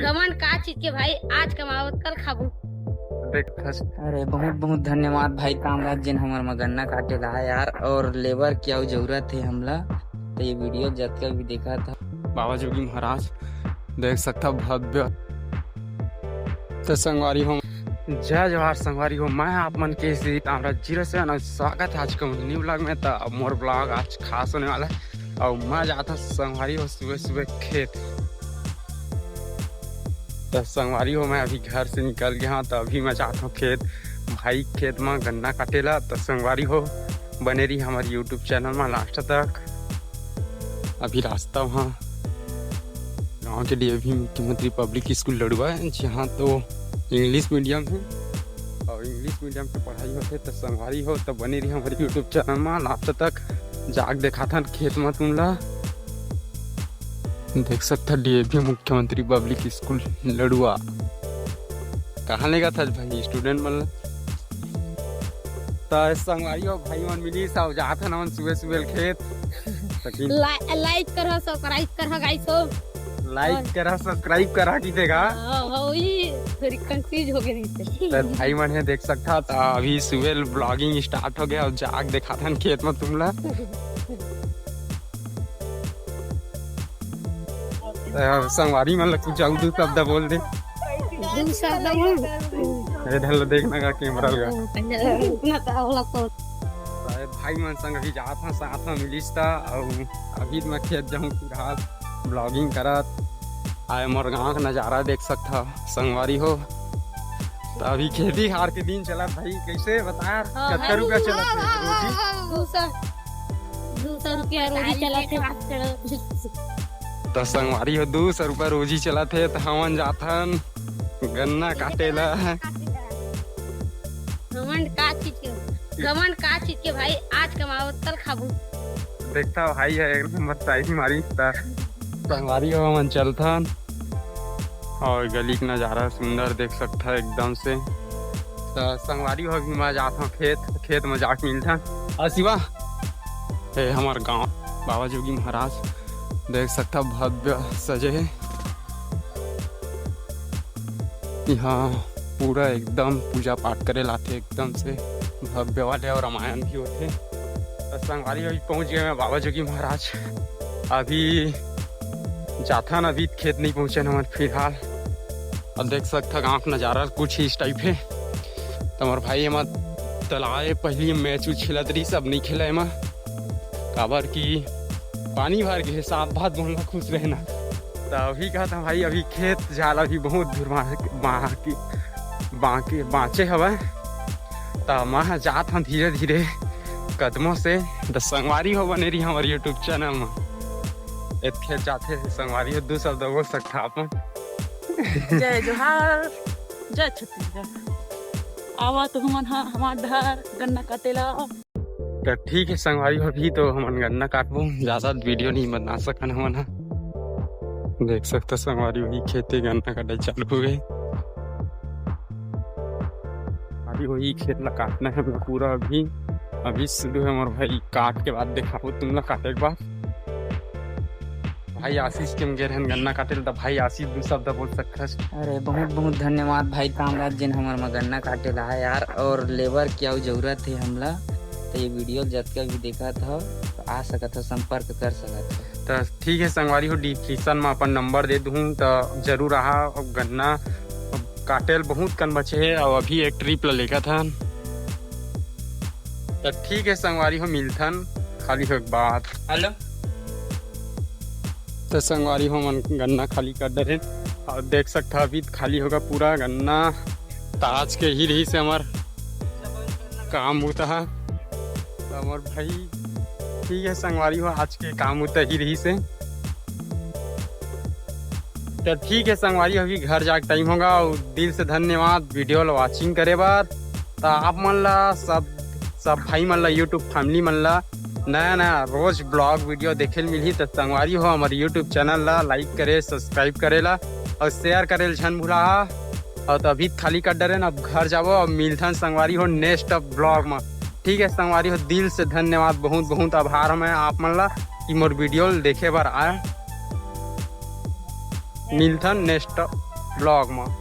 घमंड का चीज के भाई, आज कमावत कल खाबू। अरे बहुत बहुत धन्यवाद भाई कामराज जिन हमार मगन्ना काटे ला यार, और लेबर क्या जरूरत है हमला। तो ये वीडियो जब भी देखा था बाबा जोगी महाराज देख सकता भव्य। तो संगवारी हो, जय जवाहर संगवारी हो, मैं आप मन के श्री कामराज जीरो से स्वागत है आज का न्यू ब्लॉग में। तो मोर ब्लॉग आज खास होने वाला है और मैं जाता संगवारी हो सुबह सुबह खेत। तो संगवारी हो मैं अभी घर से निकल गया, तो अभी मैं जाता हूँ खेत। भाई खेत में गन्ना काटेला। तो संगवारी हो बने रही हमारे यूट्यूब चैनल में लास्ट तक। अभी रास्ता वहाँ गांव के डीएवी मुख्यमंत्री पब्लिक स्कूल लड़ुआ है, जहाँ तो इंग्लिश मीडियम है और इंग्लिश मीडियम की पढ़ाई होते। तो संगवारी हो तो बने रही हमारे यूट्यूब चैनल में लास्ट तक। जाग देखा था खेत में तुमला देख सकता डीएवी मुख्यमंत्री पब्लिक स्कूल लड़ुआ। कहाँ लेगा था भाई स्टूडेंट मतलब। तो संगवारी हो भाई मन मिली सब जाता ना सुबह सुबह खेत। लाइक करो, सब्सक्राइब करो गाइस हो। लाइक करा सब्सक्राइब करा कीजिएगा। थोड़ी कंफ्यूज हो गई थी। तो भाई मन है देख सकता था अभी सुबह ब्लॉगिंग स्टार्ट हो गया और जाग देखा था खेत में तुमला। संगवारी में कुछ जाऊ दू शब्द बोल दे। इधर देखना का कैमरा लगा। भाई मन संग अभी जात हूँ साथ में मिलिस था और अभी मैं खेत जाऊँ फिलहाल ब्लॉगिंग करत। आए मोर गाँव का नज़ारा देख सकता संगवारी हो। तो अभी खेती हार के दिन चला भाई, कैसे बता कितना रुपया चला रोजी? 200 रुपया रोजी चला थे। तो संगवारी हो 200 रुपया रोजी चला थे। तो हमन जाथन गन्ना काटेला। घमंड का चीज के भाई, आज कमावत कल खाबू। देखता भाई है एकदम बताई मारी। संगवारी हो मन चलथन और गली का नज़ारा सुंदर देख सकता है एकदम से। तो संगवारी हो भी मैं जाता हूँ खेत में जाके मिलता और शिवा है हमार गांव बाबा जोगी महाराज देख सकता भव्य सजे है यहाँ पूरा एकदम पूजा पाठ करे लाते एकदम से भव्य वाले और रामायण भी होते। तो संगवारी अभी पहुँच गए मैं बाबा जोगी महाराज। अभी जाथा न अभी खेत नहीं पहुँचे न फिलहाल। अब देख सकता गाँव का नज़ारा कुछ ही इस टाइप है। तो हमारे भाई एम तलाए पहली मैच उच खेलत रही, सब नहीं खेला एम काबर की पानी भर के साथ बात बोलना खुश रहना। तो अभी कहा था भाई अभी खेत जाला भी बहुत दूर बाँचे हवा। तो मैं जात हूँ धीरे धीरे कदमों से। तो संगवारी हो बने रही हमारे यूट्यूब चैनल में। एक खेत जाते संगवारी हो 2 शब्द बोल सकता अपन। जय जोहार, जय छत्तीसगढ़। आवा तो हमन हमार घर गन्ना काटेला। तो ठीक है संगवारी हो भी तो हम गन्ना काटबो, ज्यादा वीडियो नहीं बना सकन हमन। देख सकते संगवारी वही खेती गन्ना काटे चालू हो गए। अभी वही खेत ला काटना है पूरा। अभी शुरू है मोर भाई। काट के बाद दिखाओ तुम लोग काटे के बाद। भाई आशीष के गए रहन गन्ना काटे तो भाई आशीष 2 शब्द बोल सकता है। अरे बहुत बहुत धन्यवाद भाई कामराज जिन हमार मगन्ना काटे ला यार, और लेबर क्या जरूरत है हमला। तो ये वीडियो जब भी देखा था तो आ सकता था, संपर्क कर सकता। तो ठीक है संगवारी हो डिस्क्रिप्शन में अपन नंबर दे दूँ तो जरूर रहा। गन्ना काटेल बहुत कन बचे है और अभी एक ट्रिप ला लेगा था। तो ठीक है संगवारी हो मिलथन खाली हो बात। हेलो तो संगवारी हो मन गन्ना खाली कर दे और देख सकता अभी खाली होगा पूरा गन्ना। तो आज के ही रही से हमार काम होता है। तो हमार भाई ठीक है संगवारी हो आज के काम होता ही रही से। तो ठीक है संगवारी अभी घर जाके टाइम होगा और दिल से धन्यवाद वीडियो ला वॉचिंग करे बार। तो आप मन ला सब भाई मन ला यूट्यूब फैमिली मन ला नया रोज ब्लॉग वीडियो देखे मिली। तो संगवारी हो हमारे यूट्यूब चैनल ला लाइक करे सब्सक्राइब करेला और शेयर करे छन भूला। और तो अभी खाली कर डरे अब घर जाबो और मिलथन संगवारी हो नेक्स्ट ब्लॉग में। ठीक है संगवारी हो दिल से धन्यवाद, बहुत बहुत आभार मैं आप मन ला कि मोर वीडियो देखे बार आए। मिलथन नेक्स्ट ब्लॉग में।